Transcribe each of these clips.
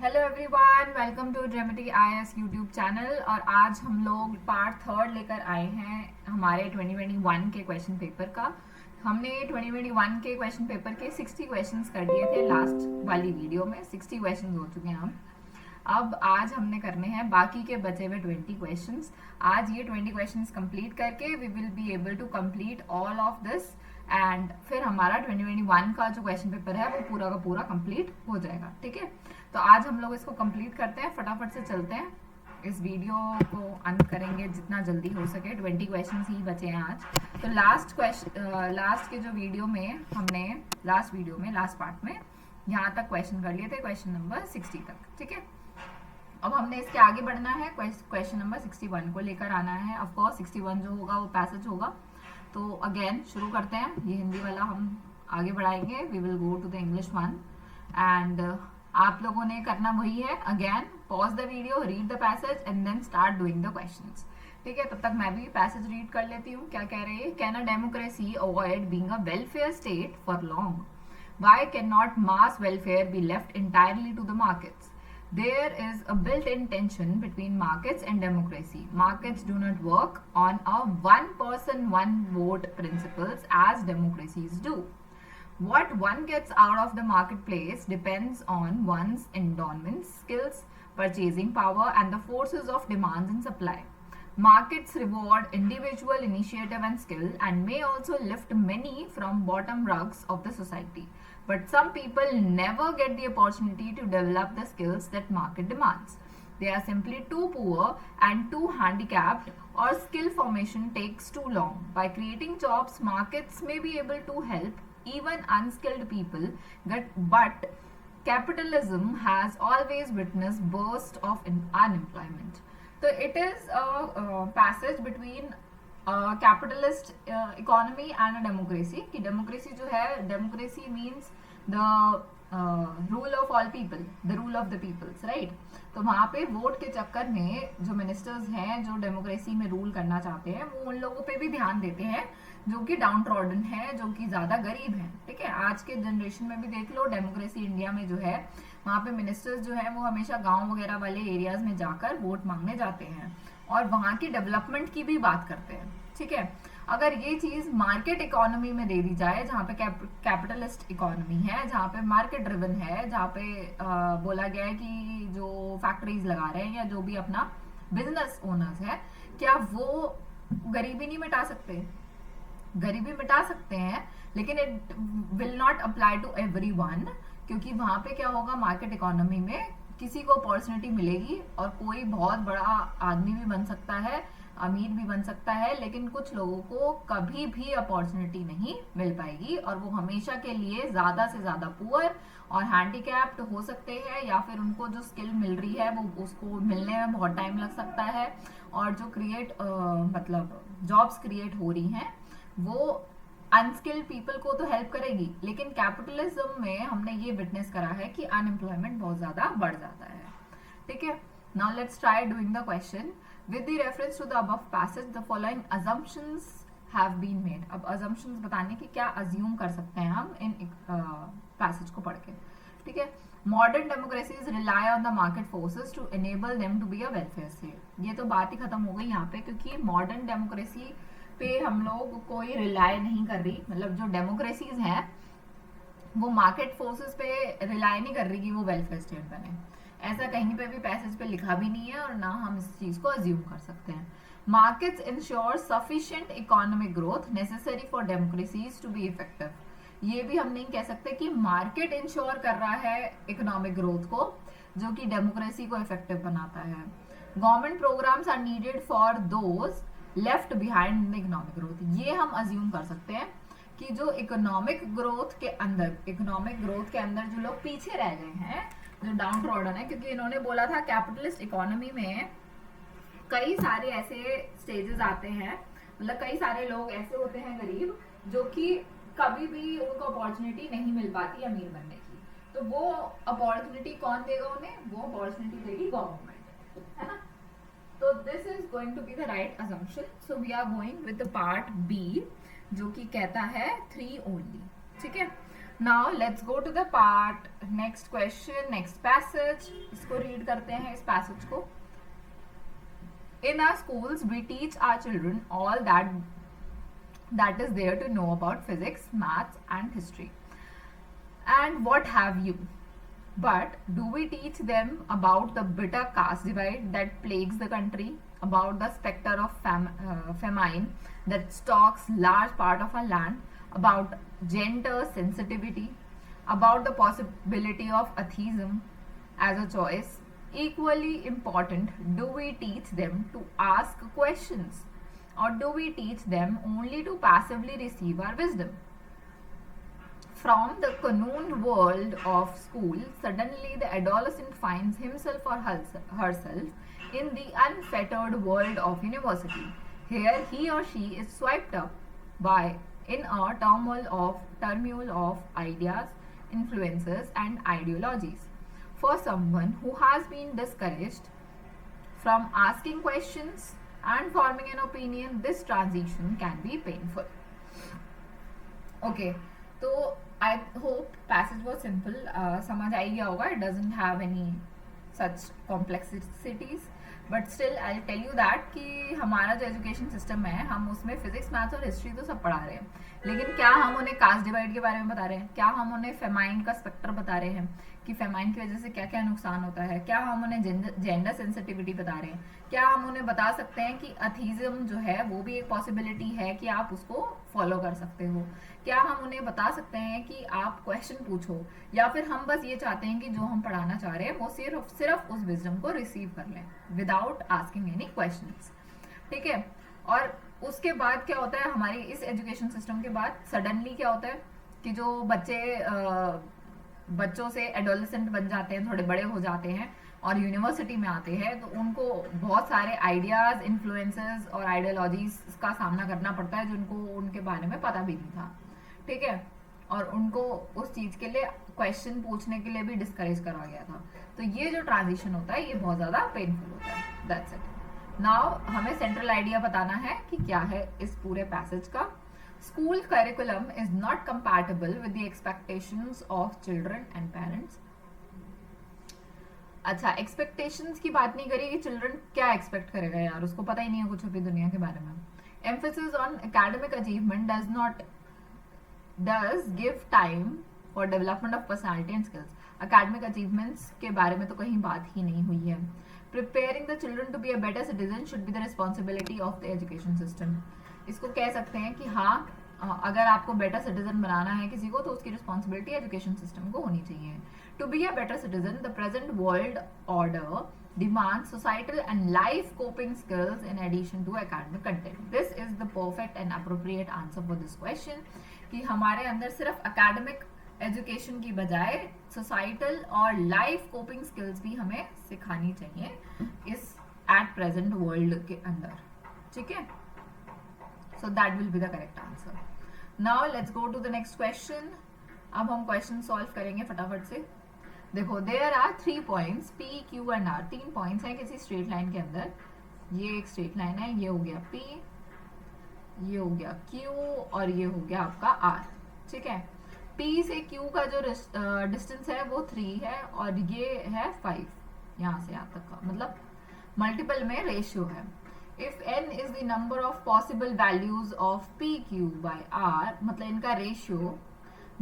Hello everyone, welcome to dramatic IAS YouTube channel. और आज हम लोग पार्ट थर्ड लेकर आए हैं हमारे 2021 के क्वेश्चन पेपर का। हमने 2021 के क्वेश्चन पेपर के 60 क्वेश्चंस कर दिए थे लास्ट वाली वीडियो में। 60 क्वेश्चंस हो चुके हैं अब आज हमने करने हैं बाकी के बचे हुए 20 क्वेश्चंस। आज ये 20 क्वेश्चंस कंप्लीट करके we will be able to complete all of this and फिर हमारा 2021 का जो क्वेश्चन पेपर है वो पूरा का पूरा कंप्लीट हो जाएगा। ठीक है, तो आज हम लोग इसको कंप्लीट करते हैं, फटाफट से चलते हैं। इस वीडियो को अंत करेंगे जितना जल्दी हो सके। 20 क्वेश्चंस ही बचे हैं आज। तो लास्ट के जो वीडियो में हमने लास्ट पार्ट में यहाँ तक क्वेश्चन कर लिए थे, क्वेश्चन नंबर 60 तक। ठीक है, अब हमने इसके आगे बढ़ना है, क्वेश्चन नंबर 61 को लेकर आना है। ऑफ कोर्स 61 जो होगा वो पैसेज होगा। तो अगेन शुरू करते हैं। ये हिंदी वाला हम आगे बढ़ाएंगे, we will go to the English one and आप लोगों ने करना वही है। Again pause the video, read the passage and then start doing the questions. ठीक है, तब तक मैं भी पैसेज रीड कर लेती हूँ। क्या कह रही है? Can a democracy avoid being a welfare state for long? Why cannot mass welfare be left entirely to the markets? There is a built-in tension between markets and democracy. Markets do not work on a one person, one vote principles as democracies do. What one gets out of the marketplace depends on one's endowments, skills, purchasing power, and the forces of demand and supply. Markets reward individual initiative and skill and may also lift many from bottom rungs of the society. But some people never get the opportunity to develop the skills that market demands. They are simply too poor and too handicapped, or skill formation takes too long. By creating jobs, markets may be able to help even unskilled people, but capitalism has always witnessed bursts of unemployment. So it is a passage between capitalist economy and a democracy. कि democracy जो है, democracy means the rule of all people, the rule of the peoples, right. तो वहाँ पे vote के चक्कर में जो मिनिस्टर्स हैं जो डेमोक्रेसी में रूल करना चाहते हैं वो उन लोगों पे भी ध्यान देते हैं जो कि डाउन ट्रॉडन है, जो कि ज्यादा गरीब हैं। ठीक है, आज के जनरेशन में भी देख लो, डेमोक्रेसी इंडिया में जो है वहाँ पे मिनिस्टर्स जो है वो हमेशा गाँव वगैरह वाले एरियाज में जाकर वोट मांगने जाते हैं और वहाँ की डेवलपमेंट की भी बात करते हैं। ठीक है, अगर ये चीज मार्केट इकोनॉमी में दे दी जाए, जहाँ पे कैपिटलिस्ट इकोनॉमी है, जहाँ पे मार्केट ड्रिवन है, जहाँ पे बोला गया है कि जो फैक्ट्रीज लगा रहे हैं या जो भी अपना बिजनेस ओनर्स है, क्या वो गरीबी नहीं मिटा सकते? गरीबी मिटा सकते हैं, लेकिन it will not apply to everyone. क्योंकि वहां पे क्या होगा, मार्केट इकोनॉमी में किसी को अपॉर्चुनिटी मिलेगी और कोई बहुत बड़ा आदमी भी बन सकता है, अमीर भी बन सकता है, लेकिन कुछ लोगों को कभी भी अपॉर्चुनिटी नहीं मिल पाएगी और वो हमेशा के लिए ज्यादा से ज्यादा पुअर और हैंडीकैप्ड हो सकते हैं, या फिर उनको जो स्किल मिल रही है वो उसको मिलने में बहुत टाइम लग सकता है। और जो मतलब जॉब्स क्रिएट हो रही हैं वो अनस्किल्ड पीपल को तो हेल्प करेगी, लेकिन कैपिटलिज्म में हमने ये विटनेस करा है कि अनएम्प्लॉयमेंट बहुत ज्यादा बढ़ जाता है। ठीक है, now let's try doing the question with the reference to the above passage the following assumptions have been made. अब assumptions बताने की क्या assume कर सकते हैं हम इन passage को पढ़ के। ठीक है, modern democracies rely on the market forces to enable them to be a welfare state. ये तो बात ही खत्म हो गई यहाँ पे, क्योंकि modern democracy पे हम लोग कोई रिलाय नहीं कर रही। मतलब जो डेमोक्रेसीज हैं वो मार्केट फोर्सेस पे रिलाय नहीं कर रही कि वो वेलफेयर स्टेट बने। ऐसा कहीं पे भी पैसेज पे लिखा भी नहीं है और ना हम इस चीज को अज्यूम कर सकते हैं। Markets ensure sufficient economic growth necessary for democracies to be effective. ये भी हम नहीं कह सकते कि मार्केट इंश्योर कर रहा है इकोनॉमिक ग्रोथ को, जो कि डेमोक्रेसी को इफेक्टिव बनाता है। Government programs are needed for those left behind the economic growth. ये हम अज्यूम कर सकते हैं कि जो इकोनॉमिक ग्रोथ के अंदर जो लोग पीछे रह गए हैं, जो डाउन ट्रॉडन है, क्योंकि इन्होंने बोला था कैपिटलिस्ट इकोनॉमी में कई सारे ऐसे स्टेजेस आते हैं, मतलब कई सारे लोग ऐसे होते हैं गरीब जो कि कभी भी उनको अपॉर्चुनिटी नहीं मिल पाती अमीर बनने की। तो वो अपॉर्चुनिटी कौन देगा उन्हें? वो अपॉर्चुनिटी देगी गवर्नमेंट, है ना। तो this is going to be the right assumption. So we are going with the part B, जो कि कहता है 3 ओनली। ठीक है, now let's go to the part next question, next passage. इसको रीड करते हैं, इस पैसेज को. In our schools, we teach our children all that is there to know about physics, maths, and history, and what have you. But do we teach them about the bitter caste divide that plagues the country, about the specter of famine that stalks large part of our land, about gender sensitivity, about the possibility of atheism as a choice? Equally important, do we teach them to ask questions, or do we teach them only to passively receive our wisdom? From the cocoon world of school, suddenly the adolescent finds himself or herself in the unfettered world of university. Here he or she is swept up by in a turmoil of ideas, influences, and ideologies. For someone who has been discouraged from asking questions and forming an opinion, this transition can be painful. Okay, तो I hope passage was simple. समझ आ गया होगा. It doesn't have any such complexities, but still I'll tell you that कि हमारा जो education system है, हम उसमें फिजिक्स, मैथ्स और हिस्ट्री तो सब पढ़ा रहे हैं, लेकिन क्या हम उन्हें कास्ट डिवाइड के बारे में बता रहे हैं? क्या हम उन्हें फेमाइन का स्पेक्टर बता रहे हैं कि फेमाइन की वजह से क्या क्या नुकसान होता है? क्या हम उन्हें जेंडर सेंसिटिविटी बता रहे हैं? क्या हम उन्हें बता सकते हैं कि अथीज्म जो है वो भी एक पॉसिबिलिटी है कि आप उसको फॉलो कर सकते हो? क्या हम उन्हें बता सकते हैं कि आप क्वेश्चन पूछो, या फिर हम बस ये चाहते हैं कि जो हम पढ़ाना चाह रहे हैं वो सिर्फ उस विजडम को रिसीव कर लें विदाउट आस्किंग एनी क्वेश्चंस? ठीक है. और उसके बाद क्या होता है, हमारी इस एजुकेशन सिस्टम के बाद सडनली क्या होता है कि जो बच्चों से एडोलेसेंट बन जाते हैं, थोड़े बड़े हो जाते हैं और यूनिवर्सिटी में आते हैं, तो उनको बहुत सारे आइडियाज, इन्फ्लुएंसेस और आइडियोलॉजीज का सामना करना पड़ता है जिनको उनके बारे में पता भी नहीं था. ठीक है. और उनको उस चीज के लिए क्वेश्चन पूछने के लिए भी डिस्करेज करा गया था. तो ये जो ट्रांजिशन होता है ये बहुत ज्यादा पेनफुल होता है. That's it. नाउ हमें सेंट्रल आइडिया बताना है कि क्या है इस पूरे पैसेज का. School curriculum is not compatible with the expectations of children and parents. अच्छा, एक्सपेक्टेशंस की बात नहीं करी कि चिल्ड्रन क्या एक्सपेक्ट करेगा यार, उसको पता ही नहीं है कुछ अपनी दुनिया के बारे में. Emphasis on academic achievement does give time for development of personality and skills. Academic achievements के बारे में तो कहीं बात ही नहीं हुई है. Preparing the children to be a better citizen should be the responsibility of the education system. इसको कह सकते हैं कि हाँ, अगर आपको बेटर सिटीजन बनाना है किसी को तो उसकी रिस्पॉन्सिबिलिटी एजुकेशन सिस्टम को होनी चाहिए. To be a better citizen, the present world order demands societal and life coping skills in addition to academic content. This is the perfect and appropriate answer for this question. कि हमारे अंदर सिर्फ academic education की बजाय societal और life coping skills भी हमें सिखानी चाहिए इस एट प्रेजेंट वर्ल्ड के अंदर. ठीक है. So that will be the correct answer. Now let's go to the next question. अब हम क्वेश्चन सॉल्व करेंगे फटाफट से. देखो, there are 3 points P, Q and R. 3 points हैं किसी स्ट्रेट लाइन के अंदर. ये एक स्ट्रेट लाइन है, ये हो गया P, ये हो गया Q और ये हो गया आपका R. ठीक है. P से Q का जो डिस्टेंस है वो 3 है और ये है 5. यहाँ से यहाँ तक का मतलब मल्टीपल में रेशियो है. If n is the number of possible values of PQ by R, मतलब इनका ratio,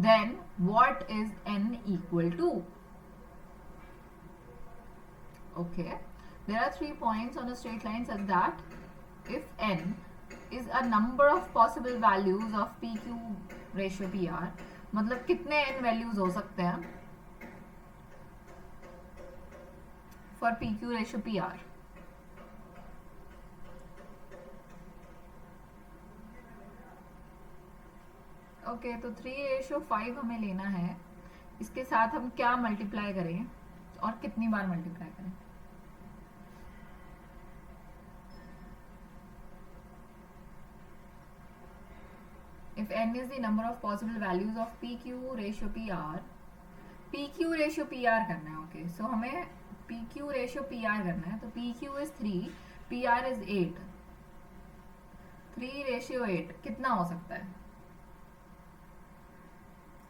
then what is n equal to? Okay, there are 3 points on a straight line such that if n is a number of possible values of PQ ratio PR, मतलब कितने n values हो सकते हैं for PQ ratio PR? Okay, तो 3:5 हमें लेना है. इसके साथ हम क्या मल्टीप्लाई करें और कितनी बार मल्टीप्लाई करें? If n is the number of possible values of PQ ratio PR, PQ ratio PR करना है. ओके, सो हमें PQ ratio PR करना है. तो PQ is 3, PR is 8. 3:8 कितना हो सकता है?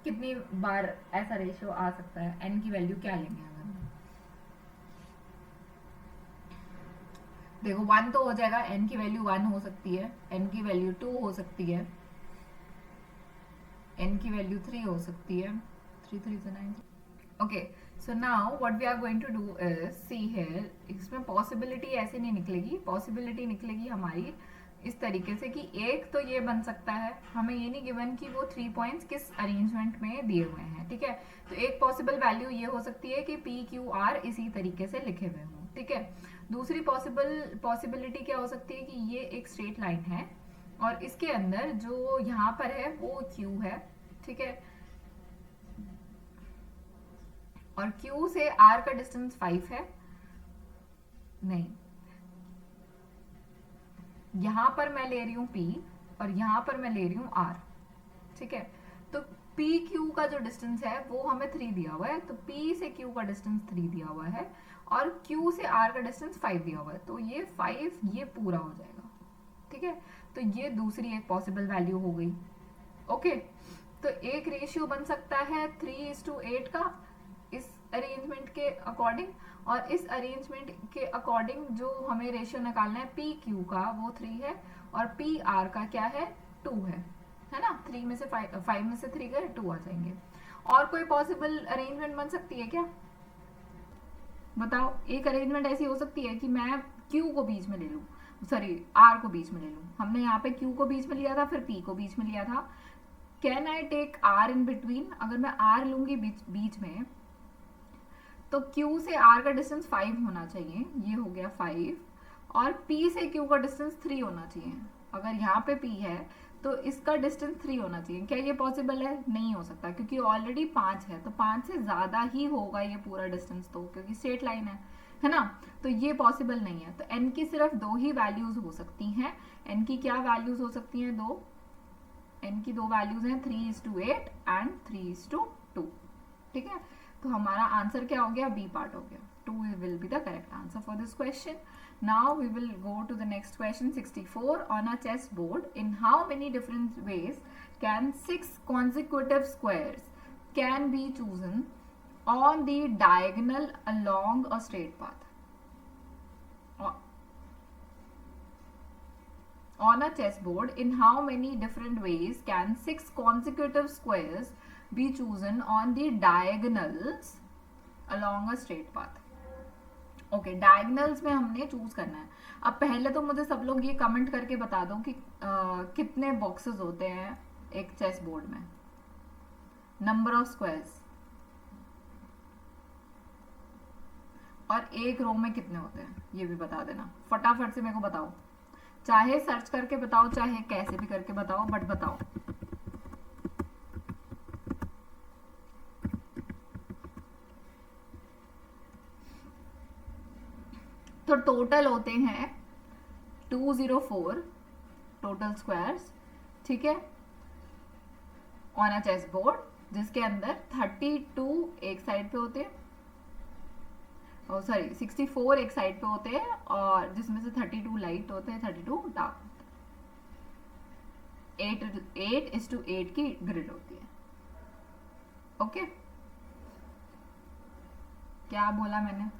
कितनी बार ऐसा रेशियो आ सकता है, एन की वैल्यू क्या लेंगे अगर हम? देखो 1 तो हो जाएगा, एन की वैल्यू 1 हो सकती है, एन की वैल्यू 2 हो सकती है, एन की वैल्यू 3 हो सकती है, 3 3 से 9। Okay, so now what we are going to do is see here, इसमें पॉसिबिलिटी ऐसे नहीं निकलेगी, पॉसिबिलिटी निकलेगी हमारी इस तरीके से कि एक तो ये बन सकता है, हमें ये नहीं गिवन कि वो 3 पॉइंट्स किस अरेंजमेंट में दिए हुए हैं, ठीक है। तो एक पॉसिबल वैल्यू ये हो सकती है कि पी क्यू आर इसी तरीके से लिखे हुए हों, ठीक है। दूसरी पॉसिबिलिटी क्या हो सकती है कि ये एक स्ट्रेट लाइन है और इसके अंदर जो यहाँ पर है वो क्यू है, ठीक है, और Q से R का डिस्टेंस 5 है, नहीं, यहां पर मैं ले रही हूं P और यहां पर मैं ले रही हूं R, ठीक है। तो P Q का जो डिस्टेंस है वो हमें 3 दिया हुआ है, तो P से Q का डिस्टेंस 3 दिया हुआ है और Q से R का डिस्टेंस 5 दिया हुआ है, तो ये 5 ये पूरा हो जाएगा, ठीक है। तो ये दूसरी एक पॉसिबल वैल्यू हो गई, ओके। तो एक रेशियो बन सकता है 3:8 का इस अरेंजमेंट के अकॉर्डिंग, और इस अरेंजमेंट के अकॉर्डिंग जो हमें रेशियो निकालना है पी क्यू का वो 3 है और पी आर का क्या है 2 है ना। 3 में से 5 में से 3 गए 2 आ जाएंगे। और कोई पॉसिबल अरेंजमेंट बन सकती है क्या, बताओ। एक अरेंजमेंट ऐसी हो सकती है कि मैं क्यू को बीच में ले लूँ, सॉरी आर को बीच में ले लूँ, हमने यहाँ पे क्यू को बीच में लिया था फिर पी को बीच में लिया था, can I take R in between, अगर मैं आर लूंगी बीच में तो Q से R का डिस्टेंस 5 होना चाहिए, ये हो गया 5, और P से Q का डिस्टेंस 3 होना चाहिए। अगर यहाँ पे P है तो इसका डिस्टेंस 3 होना चाहिए, क्या ये पॉसिबल है? नहीं हो सकता, क्योंकि ऑलरेडी 5 है, तो 5 से ज्यादा ही होगा ये पूरा डिस्टेंस, तो क्योंकि स्ट्रेट लाइन है ना, तो ये पॉसिबल नहीं है। तो n की सिर्फ 2 ही वैल्यूज हो सकती हैं। n की क्या वैल्यूज हो सकती हैं? 2, n की 2 वैल्यूज हैं 3:8 एंड 3:2, ठीक है। तो हमारा आंसर क्या हो गया? बी पार्ट हो गया। 2 will be the correct answer for this question. Now we will go to the next question, 64. On a chessboard, in how many different ways can 6 consecutive squares can be chosen on the diagonal along a straight path? On a chessboard, in how many different ways can 6 consecutive squares be chosen on the diagonals along a straight path? Okay, diagonals में हमने choose करना है। अब पहले तो मुझे सब लोग ये कमेंट करके बता दो कि कितने बॉक्सेस होते हैं एक चेस बोर्ड में, नंबर ऑफ स्क्वायर्स, और एक रो में कितने होते हैं ये भी बता देना फटाफट से, मेरे को बताओ, चाहे सर्च करके बताओ चाहे कैसे भी करके बताओ, बट बताओ। तो टोटल होते हैं 204 टोटल स्क्वायर्स, ठीक है, ऑन अ चेस बोर्ड, जिसके अंदर 32 एक साइड पे होते हैं, सॉरी 64 एक साइड पे होते हैं, और जिसमें से 32 लाइट होते हैं, 32 डार्क होते हैं। 8:8 की ग्रिड होती है, ओके। क्या बोला मैंने?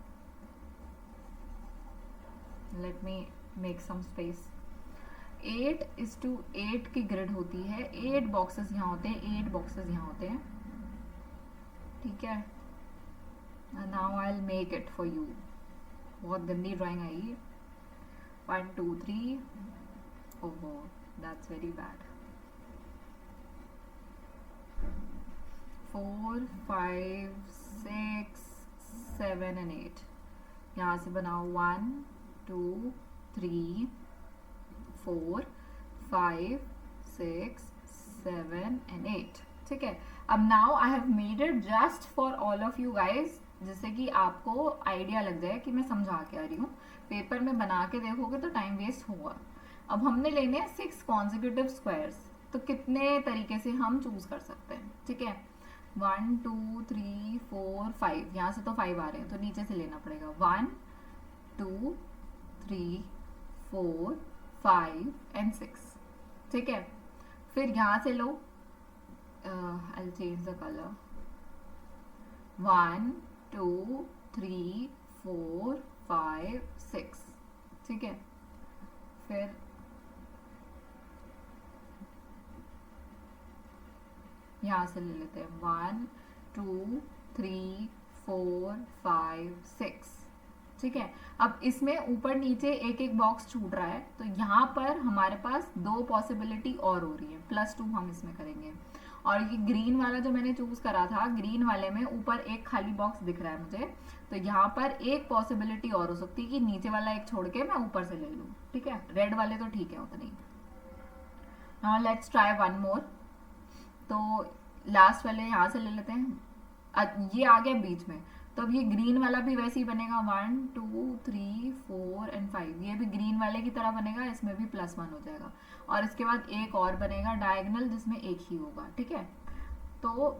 Let me make some space. 8:8 की ग्रिड होती है, 8 बॉक्सेस यहाँ होते हैं, 8 बॉक्सेस यहाँ होते हैं, ठीक है। Now I will make it for you. बहुत गंदी ड्राइंग आई है। 1 2 3, ओहो दैट्स वेरी बैड। 4 5 6 7 एंड 8, यहाँ से बनाओ 1 2 3 4 5 6 7 एंड 8, ठीक है। अब now I have made it just for all of you guys, जिससे कि आपको आइडिया लग जाए कि मैं समझा के आ रही हूँ। पेपर में बना के देखोगे तो टाइम वेस्ट होगा। अब हमने लेने हैं 6 कॉन्जिक्यूटिव स्क्वायर्स, तो कितने तरीके से हम चूज कर सकते हैं, ठीक है। 1 2 3 4 5, यहाँ से तो 5 आ रहे हैं तो नीचे से लेना पड़ेगा। 1 2 3 4 5 एंड 6, ठीक है। फिर यहाँ से लो I'll change the color. 1 2 3 4 5 6, ठीक है। फिर यहाँ से ले लेते हैं 1 2 3 4 5 6, ठीक है। अब इसमें ऊपर नीचे एक एक बॉक्स छूट रहा है, तो यहाँ पर हमारे पास दो पॉसिबिलिटी और हो रही है, +2 हम इसमें करेंगे। और ये ग्रीन वाला जो मैंने चूज करा था, ग्रीन वाले में ऊपर एक खाली बॉक्स दिख रहा है मुझे, तो यहाँ पर एक पॉसिबिलिटी और हो सकती है कि नीचे वाला एक छोड़ के मैं ऊपर से ले लूँ, ठीक है। रेड वाले तो ठीक है उतनी। Now let's try one more. तो लास्ट वाले यहाँ से ले लेते हैं, ये आ गया बीच में, तो अब ये ग्रीन वाला भी वैसे ही बनेगा 1 2 3 4 एंड 5, ये भी ग्रीन वाले की तरह बनेगा, इसमें भी +1 हो जाएगा। और इसके बाद एक और बनेगा डायगोनल जिसमें एक ही होगा, ठीक है। तो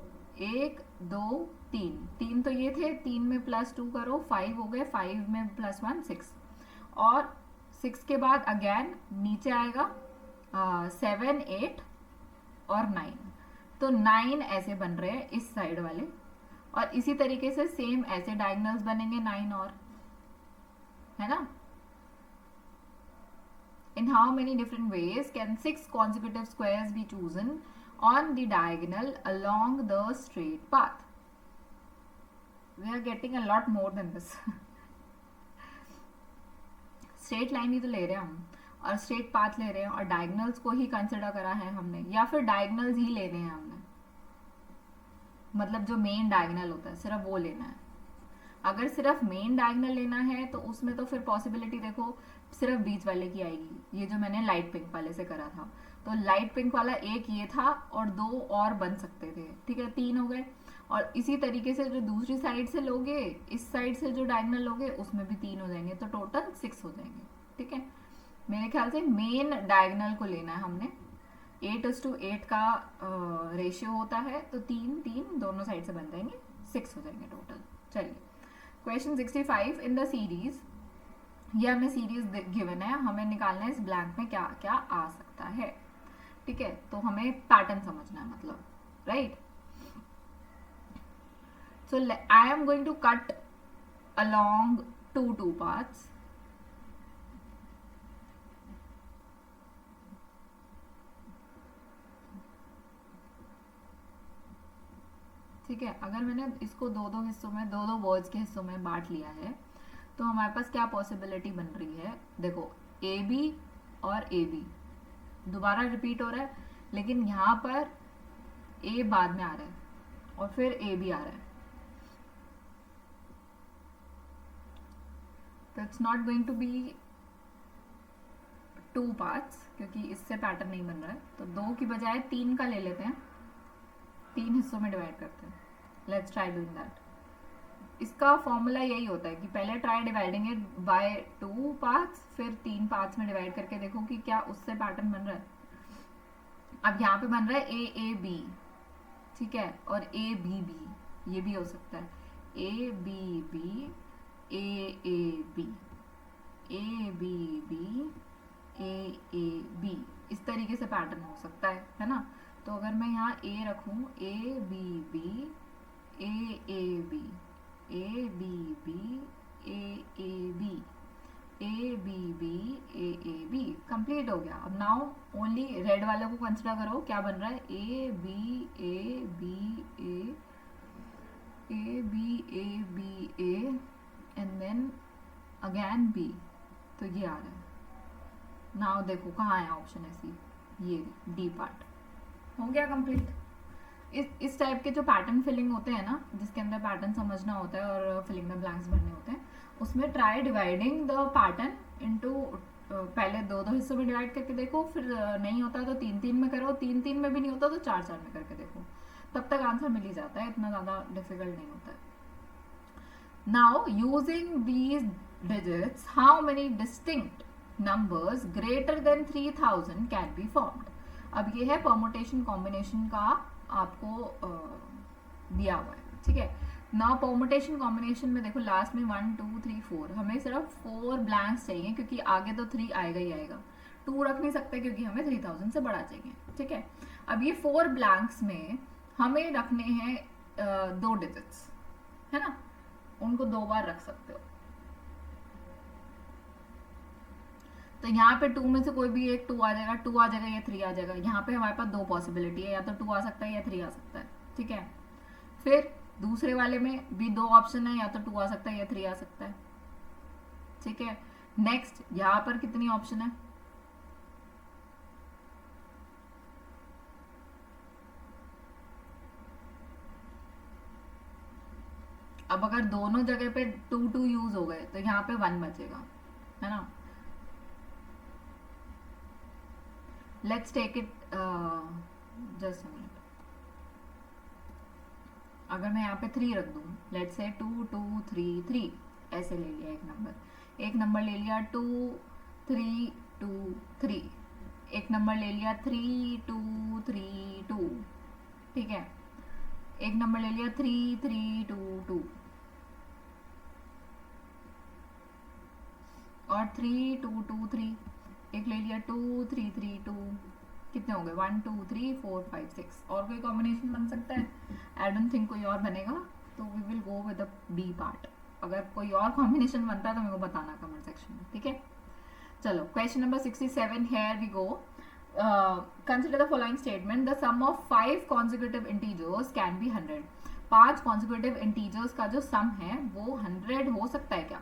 1 2 3, 3 तो ये थे, 3 में +2 करो 5 हो गए, 5 में +1 6, और 6 के बाद अगेन नीचे आएगा 7 8 और 9, तो 9 ऐसे बन रहे हैं इस साइड वाले, और इसी तरीके से सेम ऐसे डायगोनल्स बनेंगे 9 और, है ना। In how many different ways can 6 consecutive squares be chosen on the diagonal along the straight path? We are getting a lot more than this. Straight line ही तो ले रहे हैं हम, और स्ट्रेट पाथ ले रहे हैं, और डायगोनल्स को ही कंसिडर करा है हमने, या फिर डायगोनल्स ही लेने हैं हमने, मतलब जो मेन डायगोनल होता है सिर्फ वो लेना है। अगर सिर्फ मेन डायगोनल लेना है तो उसमें तो फिर पॉसिबिलिटी देखो सिर्फ बीच वाले की आएगी, ये जो मैंने लाइट पिंक वाले से करा था। तो लाइट पिंक वाला एक ये था और 2 और बन सकते थे, ठीक है, 3 हो गए। और इसी तरीके से जो दूसरी साइड से लोगे, इस साइड से जो डायगोनल लोगे उसमें भी 3 हो जाएंगे, तो टोटल 6 हो जाएंगे, ठीक है। मेरे ख्याल से मेन डायगोनल को लेना है हमने, 8:8 का रेशियो होता है, तो 3 3 दोनों साइड से बन जाएंगे, 6 हो जाएंगे टोटल। चलिए क्वेश्चन 65 इन द सीरीज, ये हमें सीरीज गिवन है, हमें निकालना है इस ब्लैंक में क्या क्या आ सकता है, ठीक है। तो हमें पैटर्न समझना है, मतलब right. So I am going to cut along 2 paths, ठीक है। अगर मैंने इसको 2 हिस्सों में, 2 वर्ड्स के हिस्सों में बांट लिया है, तो हमारे पास क्या पॉसिबिलिटी बन रही है, देखो AB और AB दोबारा रिपीट हो रहा है, लेकिन यहाँ पर A बाद में आ रहा है और फिर AB आ रहा है, तो it's not going to be 2 parts, क्योंकि इससे पैटर्न नहीं बन रहा है। तो 2 की बजाय 3 का ले लेते हैं, 3 हिस्सों में डिवाइड करते हैं। Let's try doing that. इसका फॉर्मूला यही होता है कि पहले try dividing it by 2 parts, फिर 3 पार्ट्स में डिवाइड करके देखो कि क्या उससे पैटर्न बन रहा है। अब यहाँ पे बन रहा है AAB, ठीक है, और ABB, ये भी हो सकता है ABB AAB ABB AAB, इस तरीके से पैटर्न हो सकता है ना। तो अगर मैं यहाँ A रखूँ, ABB AAB ABB AAB ABB AAB, complete हो गया। अब नाउ ओनली रेड वाले को कंसिडर करो, क्या बन रहा है AB AB AB A and then again B, तो ये आ रहा है। नाउ देखो कहाँ है ऑप्शन ऐसी, ये D पार्ट हो गया कंप्लीट। इस टाइप के जो पैटर्न फिलिंग होते हैं ना, जिसके अंदर पैटर्न समझना होता है और फिलिंग में ब्लैंक्स भरने होते हैं, उसमें try dividing the pattern into, पहले 2 हिस्सों में डिवाइड करके देखो, फिर नहीं होता तो 3 में करो, 3 में भी नहीं होता तो 4 में करके देखो, तब तक आंसर मिल ही जाता है, इतना ज़्यादा डिफिकल्ट नहीं होता है। Now using these digits, how many distinct numbers greater than 3000 can be formed. अब ये है परमुटेशन कॉम्बिनेशन का आपको दिया हुआ है, ठीक है ना। परमुटेशन कॉम्बिनेशन में देखो लास्ट में 1 2 3 4, हमें सिर्फ 4 ब्लैंक्स चाहिए, क्योंकि आगे तो 3 आएगा ही आएगा, 2 रख नहीं सकते क्योंकि हमें 3000 से बड़ा चाहिए, ठीक है। अब ये 4 ब्लैंक्स में हमें रखने हैं 2 डिजिट्स, है ना, उनको 2 बार रख सकते हो। तो यहाँ पे 2 में से कोई भी एक 2 आ जाएगा, 2 आ जाएगा या 3 आ जाएगा। यहाँ पे हमारे पास 2 पॉसिबिलिटी है, या तो 2 आ सकता है या 3 आ सकता है, ठीक है। फिर दूसरे वाले में भी 2 ऑप्शन है, या तो 2 आ सकता है या 3 आ सकता है, ठीक है। नेक्स्ट यहाँ पर कितनी ऑप्शन है, अब अगर दोनों जगह पे 2 यूज हो गए तो यहाँ पे 1 बचेगा, है ना। Let's take it just minute. अगर मैं यहाँ पे 3 रख दूँ, लेट्स से 2 2 3 3, ऐसे ले लिया एक नंबर ले लिया 2 3 2 3, एक नंबर ले लिया 3 2 3 2, ठीक है। एक नंबर ले लिया 3 3 2 2, और 3 2 2 3, एक ले लिया 2 3 3 2, कितने हो गए 1 2 3 4 5 6। और कोई कॉम्बिनेशन बन सकता है? आई डोंट थिंक कोई और बनेगा, तो we will go with the B part. अगर कोई और कॉम्बिनेशन बनता है तो मेरे को बताना कमेंट सेक्शन में, ठीक है। चलो question number 67, here we go. Consider the following statement, the sum of 5 consecutive integers can be 100। 5 consecutive integers का जो सम है वो 100 हो सकता है क्या?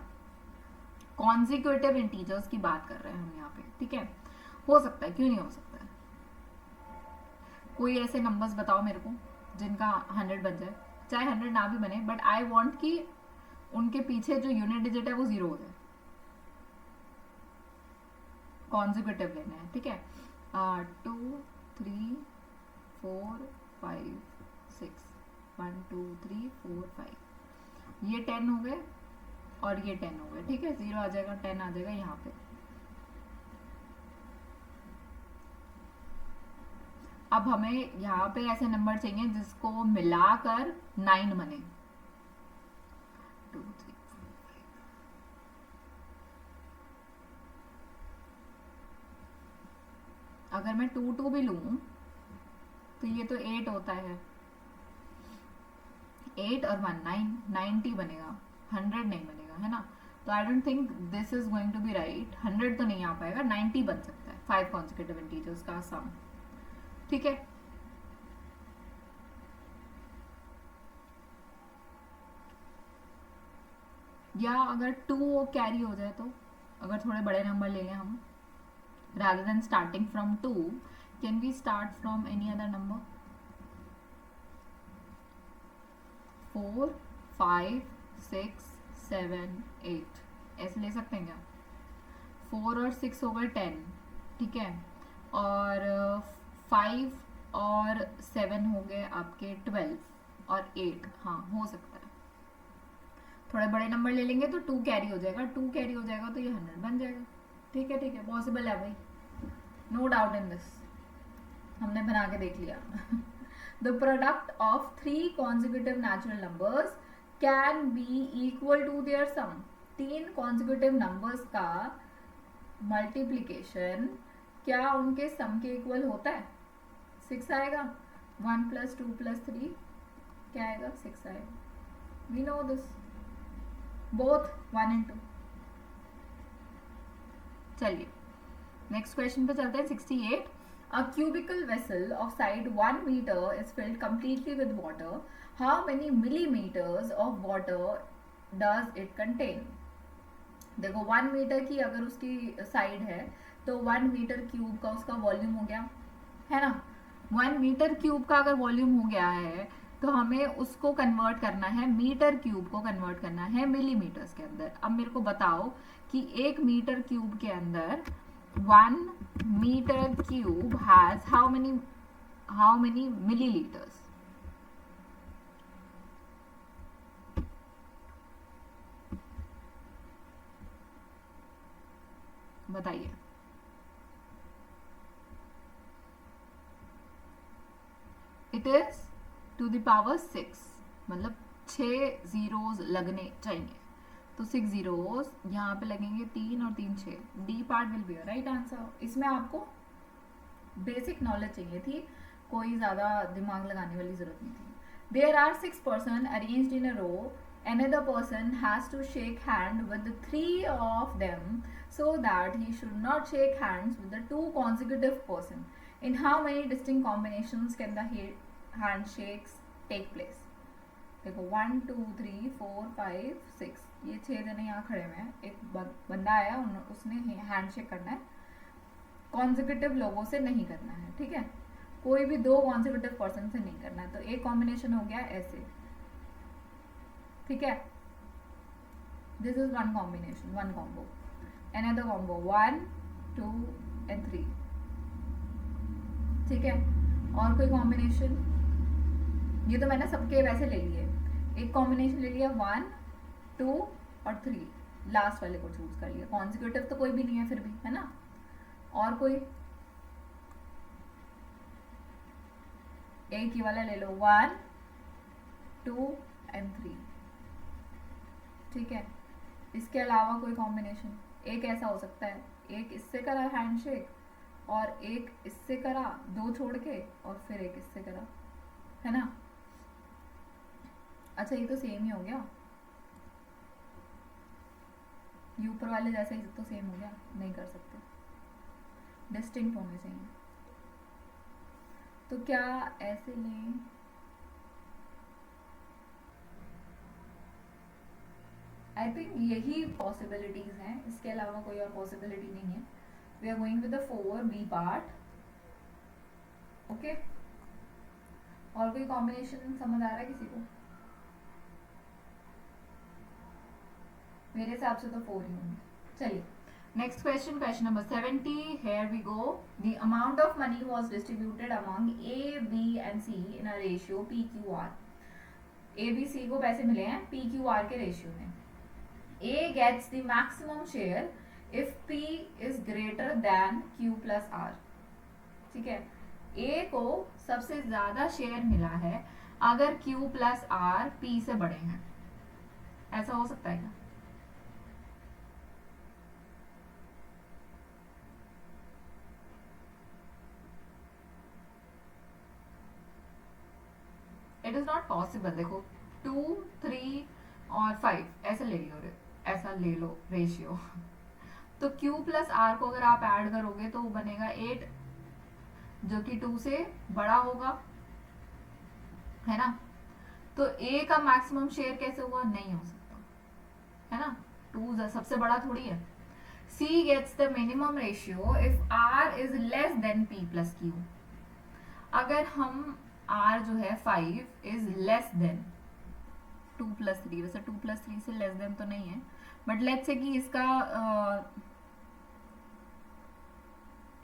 कॉन्जिक्यूटिव इंटीजर्स की बात कर रहे हैं हम यहाँ पे, ठीक है। हो सकता है, क्यों नहीं हो सकता है? कोई ऐसे नंबर्स बताओ मेरे को जिनका 100 बन जाए, चाहे 100 ना भी बने, बट आई वांट कि उनके पीछे जो यूनिट डिजिट है वो 0 हो जाए। कॉन्जिक्यूटिव लेना है, ठीक है। 2 3 4 5 6, 1 2 3 4 5, ये 10 हो गए और ये 10 हो गए, ठीक है। 0 आ जाएगा, 10 आ जाएगा यहाँ पे। अब हमें यहाँ पे ऐसे नंबर चाहिए जिसको मिलाकर 9 बने। 2 3 4 5, अगर मैं 2 2 भी लूं तो ये तो 8 होता है, 8 और 1 9, 90 बनेगा, 100 नहीं बनेगा, है ना। तो I don't think this is going to be right. 100 तो नहीं आ पाएगा, 90 बन सकता है 5 कॉन्जिक्यूटिव इंटीजर्स का सम, ठीक है। या अगर 2 कैरी हो जाए तो, अगर थोड़े बड़े नंबर ले लें हम, rather than starting from 2, can we start from any other number? 4 5 6 7 8, ऐसे ले सकते हैं क्या? 4 और 6 हो गए 10, ठीक है। और 5 और 7 हो गए आपके 12, और 8, हाँ हो सकता है। थोड़े बड़े नंबर ले लेंगे तो 2 कैरी हो जाएगा, 2 कैरी हो जाएगा तो ये 100 बन जाएगा, ठीक है, पॉसिबल है भाई, नो डाउट इन दिस, हमने बना के देख लिया। The product of 3 consecutive natural numbers can be equal to their sum. 3 consecutive numbers का मल्टीप्लीकेशन क्या उनके सम के इक्वल होता है? 6 आएगा, 1 + 2 + 3 क्या आएगा? 6 आएगा। We know this, both 1 and 2। चलिए नेक्स्ट क्वेश्चन पे चलते हैं। 68, a cubical vessel of side 1 meter is filled completely with water. How many millimeters of water does it contain? देखो 1 मीटर की अगर उसकी साइड है तो 1 मीटर क्यूब का उसका वॉल्यूम हो गया, है ना। 1 मीटर क्यूब का अगर वॉल्यूम हो गया है तो हमें उसको कन्वर्ट करना है, मीटर क्यूब को कन्वर्ट करना है मिलीमीटर्स के अंदर। अब मेरे को बताओ कि 1 मीटर क्यूब के अंदर 1 metre cube has how many millilitres? बताइए। It is to the power 6, मतलब 6 जीरोस लगने चाहिए, तो 6 जीरोस यहाँ पे लगेंगे, 3 और 3 6, D part will be right answer. इसमें आपको बेसिक नॉलेज चाहिए थी, कोई ज़्यादा दिमाग लगाने वाली ज़रूरत नहीं थी. There are 6 person arranged in a row. Another person has to shake hand with the 3 of them so that he should not shake hands with the 2 consecutive person. In how many distinct combinations can the handshakes take place? देखो 1 2 3 4 5 6 ये 6 जने यहाँ खड़े हुए हैं. एक बंदा आया, उसने हैंडशेक करना है, कॉन्जिक्यूटिव लोगों से नहीं करना है. ठीक है, कोई भी 2 कॉन्जिक्यूटिव पर्सन से नहीं करना है. तो एक कॉम्बिनेशन हो गया ऐसे. ठीक है, this is one combination, one combo. Another combo 1 2 and 3. ठीक है, और कोई कॉम्बिनेशन? ये तो मैंने सबके वैसे ले लिए. एक कॉम्बिनेशन ले लिया 1 2 और 3, लास्ट वाले को चूज कर लिया. कॉन्जिक्यूटिव तो कोई भी नहीं है फिर भी, है ना. और कोई एक ही वाला ले लो, 1 2 and 3. ठीक है, इसके अलावा कोई कॉम्बिनेशन? एक ऐसा हो सकता है, एक इससे करा हैंडशेक और एक इससे करा, 2 छोड़ के, और फिर एक इससे करा, है ना. अच्छा, ये तो सेम ही हो गया, ये ऊपर वाले जैसे ही तो सेम हो गया. नहीं कर सकते, डिस्टिंक्ट होने चाहिए. तो क्या ऐसे लें? आई थिंक यही पॉसिबिलिटीज हैं, इसके अलावा कोई और पॉसिबिलिटी नहीं है. We are going with the 4B part. Okay, और कोई कॉम्बिनेशन समझ आ रहा है किसी को? मेरे हिसाब से तो 4 ही होंगे. चलिए, next question, question number 70. Here we go. The amount of money was distributed among A, B and C in a ratio PQR. A, B, C को पैसे मिले हैं PQR के रेशियो में. A gets the maximum share if P is greater than Q plus R. ठीक है, A को सबसे ज्यादा शेयर मिला है अगर Q plus R P से बड़े हैं. ऐसा हो सकता है क्या? It is not possible. देखो 2 3 और 5 ऐसा ले लो, ऐसा ले लो रेशियो. तो Q प्लस R को अगर आप ऐड करोगे तो वो बनेगा 8, जो कि 2 से बड़ा होगा, है ना. तो A का मैक्सिमम शेयर कैसे हुआ? नहीं हो सकता, है ना. 2 सबसे बड़ा थोड़ी है. C gets the minimum ratio if R is less than P plus Q. अगर हम R जो है 5 इज लेस देन 2 plus 3, वैसे 2 plus 3 से लेस देन तो नहीं है, बट लेट्स से कि इसका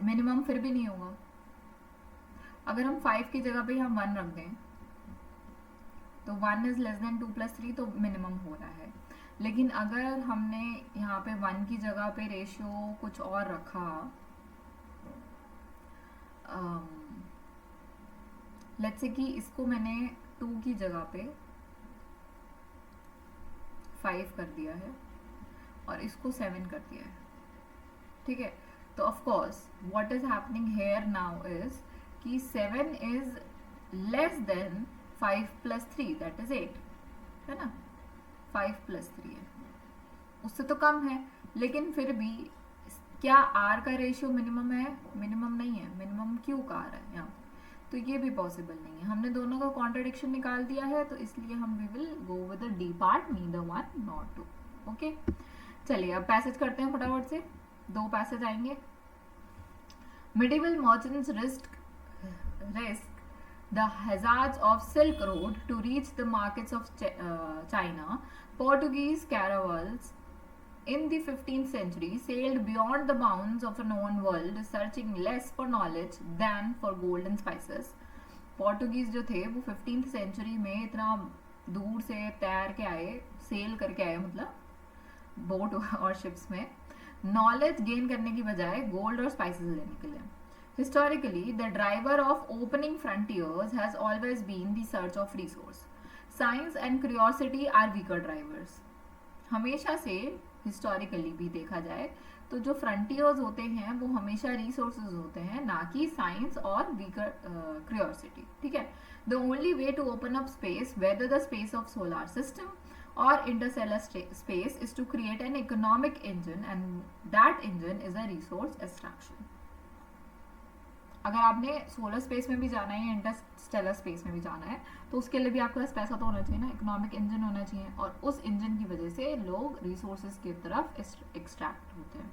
मिनिमम फिर भी नहीं होगा. अगर हम 5 की जगह पे हम 1 रख दें तो 1 इज लेस देन 2 plus 3, तो मिनिमम हो रहा है. लेकिन अगर हमने यहाँ पे 1 की जगह पे रेशियो कुछ और रखा, लेट्स से कि इसको मैंने 2 की जगह पे 5 कर दिया है और इसको 7 कर दिया है. ठीक है, तो of course what is happening here now is कि 7 is less than 5 plus 3, that is 8, है ना. 5 plus 3 है, उससे तो कम है. लेकिन फिर भी क्या R का रेशियो मिनिमम है? मिनिमम नहीं है, मिनिमम Q का आ रहा है यहाँ. तो ये भी पॉसिबल नहीं है. हमने दोनों का कॉन्ट्रडिक्शन निकाल दिया है, तो इसलिए हम we will go with the D part, neither 1 nor 2. Okay, चलिए अब पैसेज करते हैं फटाफट से. 2 पैसेज आएंगे. Medieval merchants risk the hazards of Silk Road to reach the markets of China. Portuguese caravels in the 15th century sailed beyond the bounds of a known world, searching less for knowledge than for gold and spices. Portuguese जो थे वो 15th century में इतना दूर से तैर के आए, सेल करके आए, मतलब बोट और शिप्स में, नॉलेज गेन करने की बजाय गोल्ड और स्पाइसेस लेने के लिए. Historically, the driver of opening frontiers has always been the search of resource. Science and curiosity are weaker drivers. हमेशा से हिस्टोरिकली भी देखा जाए तो जो फ्रंटियर्स होते हैं वो हमेशा रिसोर्सेज होते हैं, ना कि साइंस और वीकर क्यूरियोसिटी, ठीक है। The only way to open up space, whether the space of solar system और interstellar space, is to create an economic engine, and that engine is a resource extraction. अगर आपने solar space में भी जाना है या इंटरस्टेलर स्पेस में भी जाना है तो उसके लिए भी आपके पास पैसा तो होना चाहिए ना, इकोनॉमिक इंजन होना चाहिए, और उस इंजन की वजह से लोग रिसोर्सेज की तरफ एक्सट्रैक्ट होते हैं,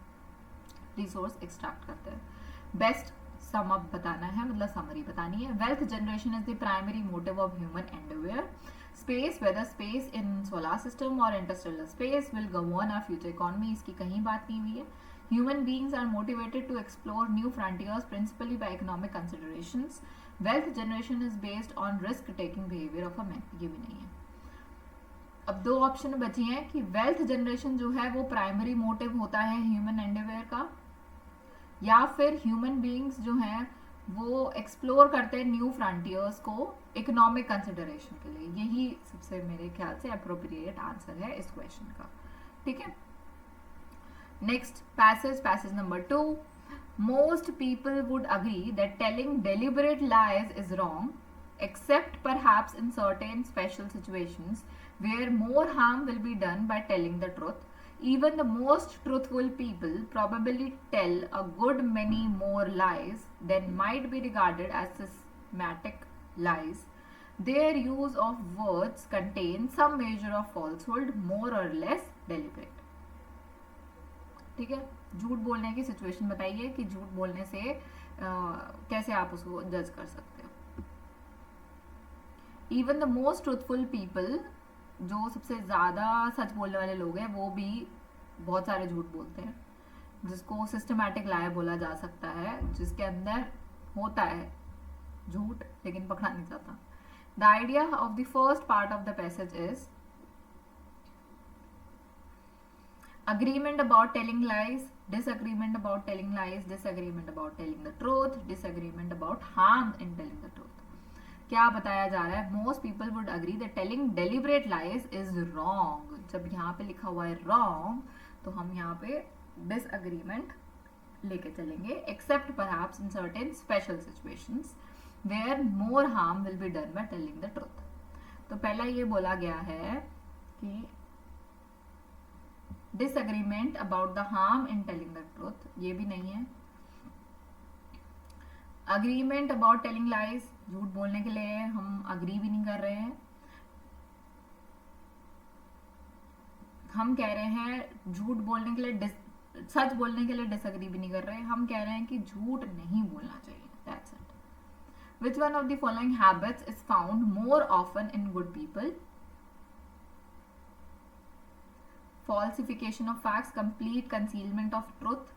रिसोर्स एक्सट्रैक्ट करते हैं। बेस्ट सम अप बताना है, मतलब समरी बतानी है। Wealth generation is the primary motive of human endeavour. Space, whether space in solar system और interstellar space, will govern our future economy, इसकी कहीं बात नहीं हुई है। Human beings are motivated to explore new frontiers principally by economic considerations. Wealth generation is based on risk-taking behavior of a man. ये भी नहीं है। अब दो ऑप्शन बची हैं कि वेल्थ जनरेशन जो है वो प्राइमरी मोटिव होता है ह्यूमन एंडेवियर का, या फिर ह्यूमन बीइंग्स जो हैं वो एक्सप्लोर करते हैं न्यू फ्रंटियर्स को इकोनॉमिक कंसिडरेशन के लिए। यही सबसे मेरे ख्याल से अप्रोप्रिएट आंसर है इस क्वेश्चन का, ठीक है। Next passage number 2. Most people would agree that telling deliberate lies is wrong, except perhaps in certain special situations where more harm will be done by telling the truth. Even the most truthful people probably tell a good many more lies than might be regarded as systematic lies. Their use of words contains some measure of falsehood, more or less deliberate. ठीक है, झूठ बोलने की situation बताइए कि झूठ बोलने से कैसे आप उसको जज कर सकते हो। Even the most truthful people, जो सबसे ज्यादा सच बोलने वाले लोग हैं, वो भी बहुत सारे झूठ बोलते हैं, जिसको सिस्टमैटिक लाय बोला जा सकता है, जिसके अंदर होता है झूठ लेकिन पकड़ा नहीं जाता। The idea of the first part of the passage is agreement about telling lies, disagreement about telling lies, disagreement about telling the truth, disagreement about harm in telling the truth. क्या बताया जा रहा है? Most people would agree that telling deliberate lies is wrong. जब यहाँ पे लिखा हुआ है wrong, तो हम यहाँ पे disagreement लेके चलेंगे, except perhaps in certain special situations where more harm will be done by telling the truth. तो पहला ये बोला गया है कि disagreement about the harm in telling the truth, ये भी नहीं है। अग्रीमेंट अबाउट टेलिंग लाइज, झूठ बोलने के लिए हम अग्री भी नहीं कर रहे हैं। हम कह रहे हैं झूठ बोलने के लिए, सच बोलने के लिए डिसएग्री भी नहीं कर रहे हैं। हम कह रहे हैं कि झूठ नहीं बोलना चाहिए, that's it. Which one of the following habits is found more often in good people? Falsification of facts, complete concealment of truth,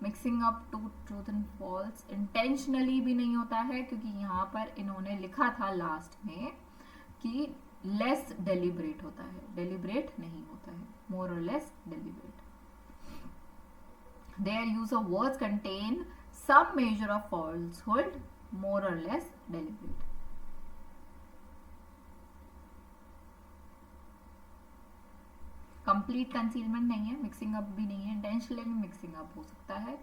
mixing up truth and false, intentionally भी नहीं होता है, क्योंकि यहाँ पर इन्होंने लिखा था लास्ट में कि less deliberate होता है, deliberate नहीं होता है, more or less deliberate. Their use of words contain some measure of falsehood, more or less deliberate. Complete concealment नहीं है, मिक्सिंग अप भी नहीं है, इंटेंशनली मिक्सिंग अप हो सकता है।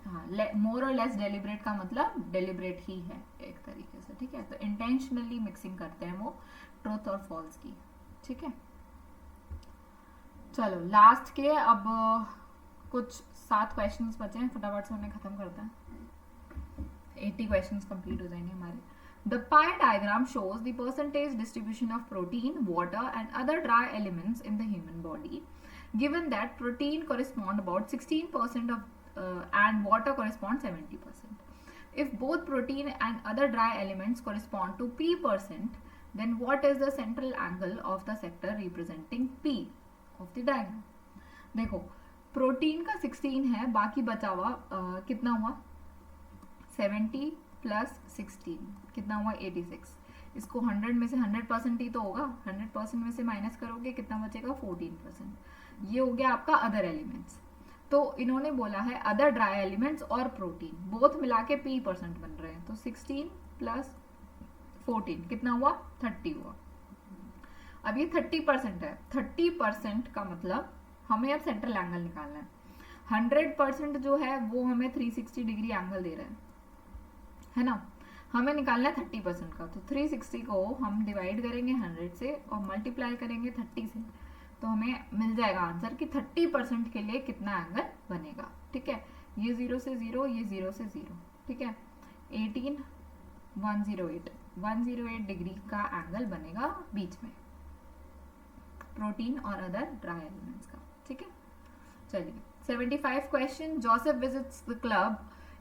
हाँ, मोर और लेस डेलिब्रेट का मतलब डेलिब्रेट ही है एक तरीके से, ठीक है। तो इंटेंशनली मिक्सिंग करते हैं वो ट्रूथ और फॉल्स की, ठीक है। चलो लास्ट के अब कुछ 7 क्वेश्चंस बचे हैं, फटाफट से उन्हें खत्म करते हैं। 80 क्वेश्चंस कंप्लीट हो जाएंगे हमारे। The pie diagram shows the percentage distribution of protein, water and other dry elements in the human body. Given that protein correspond about 16% and water correspond 70%. If both protein and other dry elements correspond to P%, then what is the central angle of the sector representing P of the diagram? देखो protein का 16 है, बाकी बचा हुआ कितना हुआ? 70 plus 16 कितना हुआ? 86। इसको 100 में से 100% ही तो होगा, 100% में से माइनस करोगे कितना बचेगा? 14%। ये हो गया आपका अदर एलिमेंट्स। तो इन्होंने बोला है अदर ड्राई एलिमेंट्स और प्रोटीन बोथ मिला के P% बन रहे हैं, तो 16 प्लस 14 कितना हुआ? 30 हुआ। अब ये 30% है, 30% का मतलब हमें अब सेंट्रल एंगल निकालना है। 100% जो है वो हमें 360 डिग्री एंगल दे रहा है ना, हमें निकालना है 30% का। तो 360 को हम डिवाइड करेंगे 100 से और मल्टीप्लाई करेंगे 30 से, तो हमें मिल जाएगा आंसर कि 30% के लिए कितना एंगल बनेगा। ठीक है, ये 0 से 0, ये 0 से 0, ठीक है, 18 108 डिग्री का एंगल बनेगा बीच में प्रोटीन और अदर ड्राई एलिमेंट्स का। ठीक है, चलिए 75 question. Joseph visits the club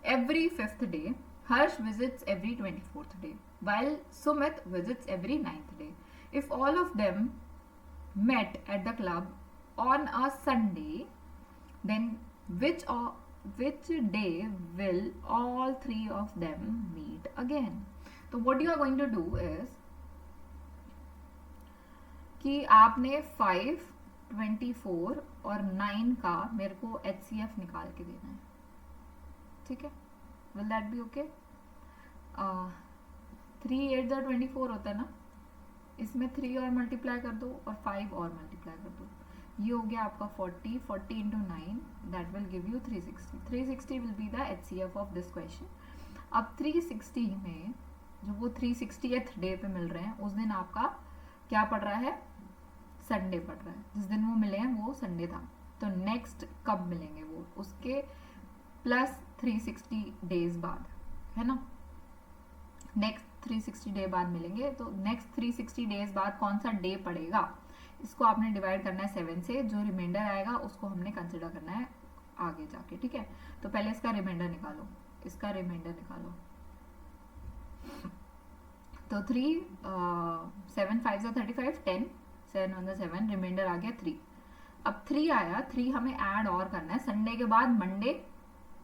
every 5th day, Harsh visits every 24th day, while Sumit visits every 9th day. If all of them met at the club on a Sunday, then which day will all three of them meet again? So what you are going to do is कि आपने 5, 24 और 9 का मेरे को HCF निकाल के देना है। ठीक है, will that be okay? 3 8 24 होता है ना, इसमें 3 और मल्टीप्लाई कर दो और 5 और मल्टीप्लाई कर दो, ये हो गया आपका 40 into 9, that will give you 360 will be the HCF of this question. अब 360 में जो वो 360th डे पे मिल रहे हैं, उस दिन आपका क्या पड़ रहा है, संडे पड़ रहा है। जिस दिन वो मिले हैं वो संडे था, तो नेक्स्ट कब मिलेंगे वो उसके प्लस 360 डेज बाद, है ना, नेक्स्ट 360 डे बाद मिलेंगे। तो नेक्स्ट 360 डेज बाद कौन सा डे पड़ेगा, इसको आपने डिवाइड करना है 7 से, जो रिमाइंडर आएगा उसको हमने कंसिडर करना है आगे जाके। ठीक है, तो पहले इसका रिमाइंडर निकालो, इसका रिमाइंडर निकालो। तो 3 7 5 35 10 7 1 7, रिमाइंडर आ गया 3। अब 3 आया, 3 हमें ऐड और करना है संडे के बाद, मंडे,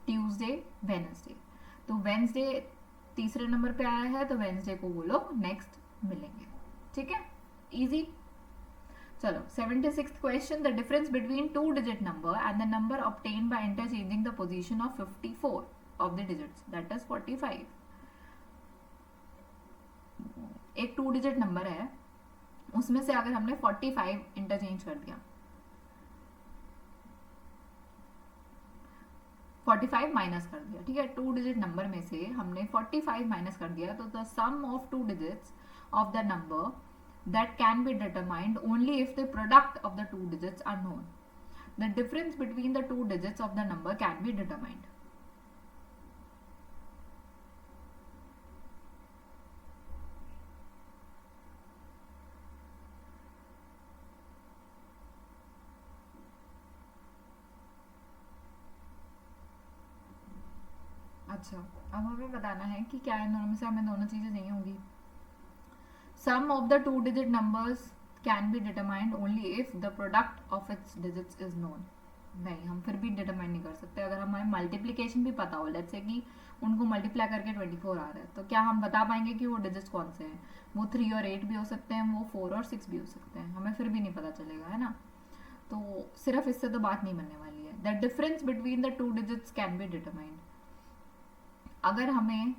ट्यूसडे, वेडनेसडे। तो वेडनेसडे तीसरे नंबर पे आया है, तो वेडनेसडे को वो लोग नेक्स्ट मिलेंगे। ठीक है, इजी। चलो 76th question, the difference between 2 digit number and the number obtained by interchanging the position of 54 of the digits, that is 45। एक 2 डिजिट नंबर है, उसमें से अगर हमने 45 इंटरचेंज कर दिया, 45 माइनस कर दिया, ठीक है, 2 डिजिट नंबर में से हमने 45 माइनस कर दिया, तो the sum of 2 digits of the number that can be determined only if the product of the 2 digits are known. The difference between the 2 digits of the number can be determined. अच्छा, अब हमें बताना है कि क्या इन दोनों में से हमें दोनों चीजें नहीं होंगी। Sum of the 2 digit numbers can be determined only if the product of its digits is known. नहीं, हम फिर भी डिटरमाइन नहीं कर सकते। अगर हमें मल्टीप्लीकेशन भी पता हो, लेट्स से कि उनको मल्टीप्लाई करके 24 आ रहा है, तो क्या हम बता पाएंगे कि वो डिजिट्स कौन से हैं? वो 3 और 8 भी हो सकते हैं, वो 4 और 6 भी हो सकते हैं, हमें फिर भी नहीं पता चलेगा, है ना। तो सिर्फ इससे तो बात नहीं बनने वाली है। The difference between the 2 digits can be determined. अगर हमें,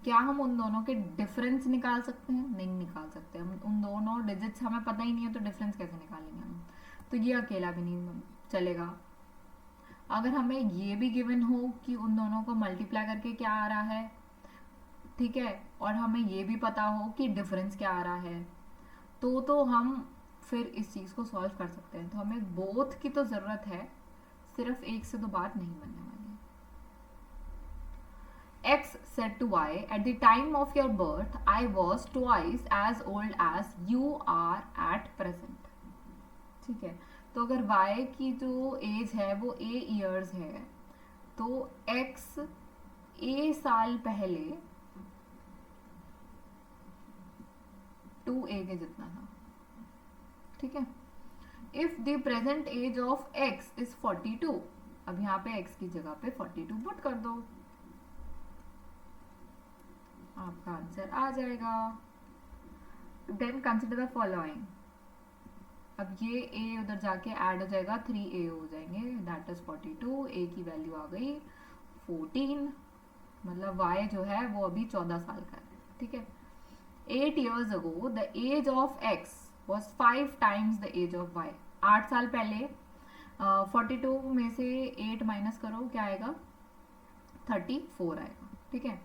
क्या हम उन दोनों के डिफरेंस निकाल सकते हैं? नहीं निकाल सकते। हम उन दोनों डिजिट्स हमें पता ही नहीं है, तो डिफरेंस कैसे निकालेंगे हम? तो ये अकेला भी नहीं चलेगा। अगर हमें ये भी गिवन हो कि उन दोनों को मल्टीप्लाई करके क्या आ रहा है, ठीक है, और हमें ये भी पता हो कि डिफरेंस क्या आ रहा है, तो हम फिर इस चीज को सॉल्व कर सकते हैं। तो हमें बोथ की तो जरूरत है, सिर्फ एक से तो बात नहीं बनने वाली है। X said to Y, at the time of your birth, I was twice as old as you are at present. ठीक है, तो अगर Y की जो एज है वो A ईयर्स है, तो X A साल पहले 2A के जितना था। ठीक है, if the present age of X is 42, अब यहाँ पे X की जगह पे 42 पुट कर दो, आपका आंसर आ जाएगा। Then consider the following. अब ये a उधर जाके ऐड हो जाएगा, 3a हो जाएंगे, दैट इज 42। a की वैल्यू आ गई 14, मतलब y जो है वो अभी 14 साल का है। ठीक है, 8 years ago the age of x was 5 times the age of y. 8 साल पहले 42 में से 8 माइनस करो, क्या आएगा? 34 आएगा, ठीक है.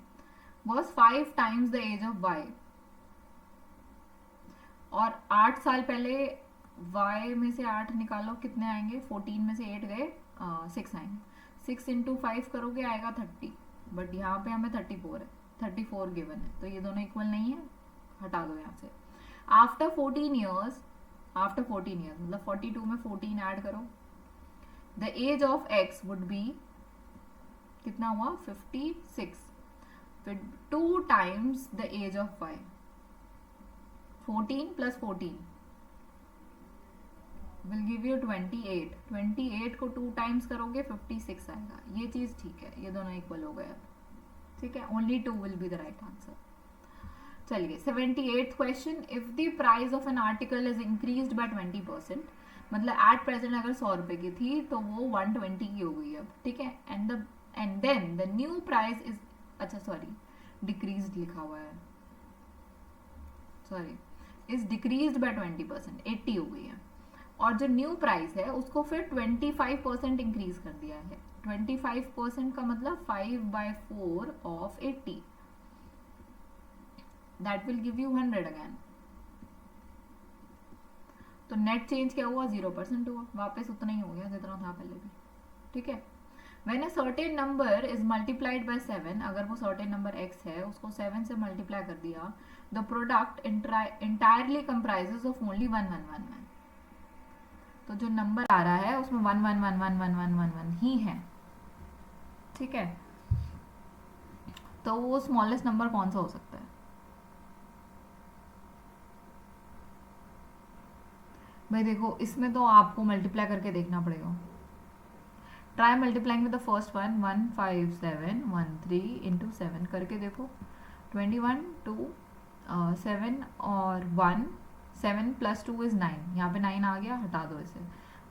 was 5 times the age of y. और 8 साल पहले y में से 8 निकालो, कितने आएंगे? 14 में से 8 गए, 6 आएंगे. 6 इंटू 5 करोगे आएगा 30, बट यहाँ पे हमें 34 है, 34 गिवन है, तो ये दोनों इक्वल नहीं है, हटा दो यहाँ से. आफ्टर 14 ईयर्स मतलब 42 में 14 ऐड करो, the age of x would be कितना हुआ? 56. फिर 2 times the age of y. 14 plus 14 will give you 28. 28 को 2 टाइम्स करोगे 56 आएगा. ये चीज ठीक है, ये दोनों इक्वल हो गए, ठीक है. Only 2 will be the right answer. चलिए 78th question. If the price of an article is increased by 20%, मतलब एट प्रेजेंट अगर 100 रुपए की थी तो वो 120 की हो गई अब, ठीक है. And then the new price is, अच्छा सॉरी डिक्रीज्ड लिखा हुआ है, सॉरी, इज डिक्रीज्ड बाय 20%, 80 हो गई है. और जो न्यू प्राइस है उसको फिर 25% इंक्रीज कर दिया है. 25% का मतलब 5/4 of 80. That will give you 100 again. तो नेट चेंज क्या हुआ? 0% हुआ, वापस उतना ही हो गया जितना था पहले भी, ठीक है. When a certain number is multiplied by 7, अगर वो certain number x है उसको 7 से मल्टीप्लाई कर दिया, the product entirely comprises of only 1 1 1 1. तो जो नंबर आ रहा है उसमें 1 1 1 1 1 1 1 1 ही है, ठीक है. तो वो स्मॉलेस्ट नंबर कौन सा हो सकता है? भाई देखो, इसमें तो आपको मल्टीप्लाई करके देखना पड़ेगा. Try multiplying with the first one. 1 5 7 1 3 into 7 करके देखो. 21 2 7 और 1, 7 प्लस 2 इज 9. यहाँ पे 9 आ गया, हटा दो इसे.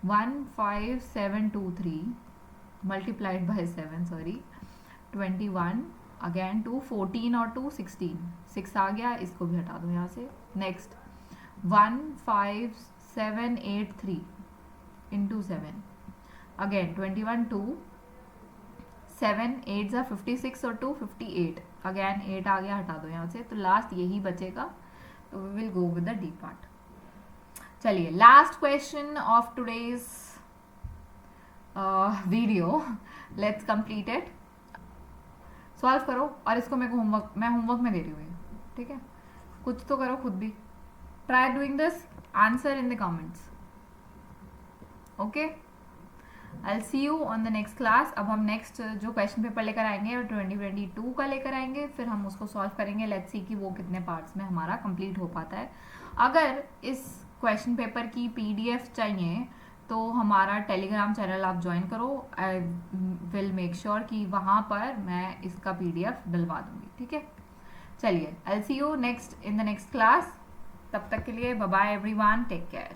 1 5 7 2 3 मल्टीप्लाइड बाय 7, सॉरी, 21 अगेन 2, 14 और 2 16, 6 आ गया, इसको भी हटा दो यहाँ से. नेक्स्ट 1 5 7 8 3 इंटू 7 अगेन 21 2 7 8 जा 56 और 2 58, अगेन 8 आ गया, हटा दो यहाँ से. तो लास्ट यही बचेगा, तो we will go with the D part. चलिए last question of today's video, let's complete it. Solve करो और इसको मैं होमवर्क में दे रही हूँ, ठीक है. कुछ तो करो खुद भी. Try doing this, answer in the comments. Okay, I will see you on the next class. अब हम नेक्स्ट जो क्वेश्चन पेपर लेकर आएंगे और 2022 का लेकर आएंगे, फिर हम उसको सॉल्व करेंगे. लेट्स सी कि वो कितने पार्ट्स में हमारा कंप्लीट हो पाता है. अगर इस क्वेश्चन पेपर की PDF चाहिए तो हमारा टेलीग्राम चैनल आप ज्वाइन करो. आई विल मेक श्योर कि वहाँ पर मैं इसका PDF डलवा दूंगी, ठीक है. चलिए, I will see you next in the next class. तब तक के लिए bye bye everyone, take care.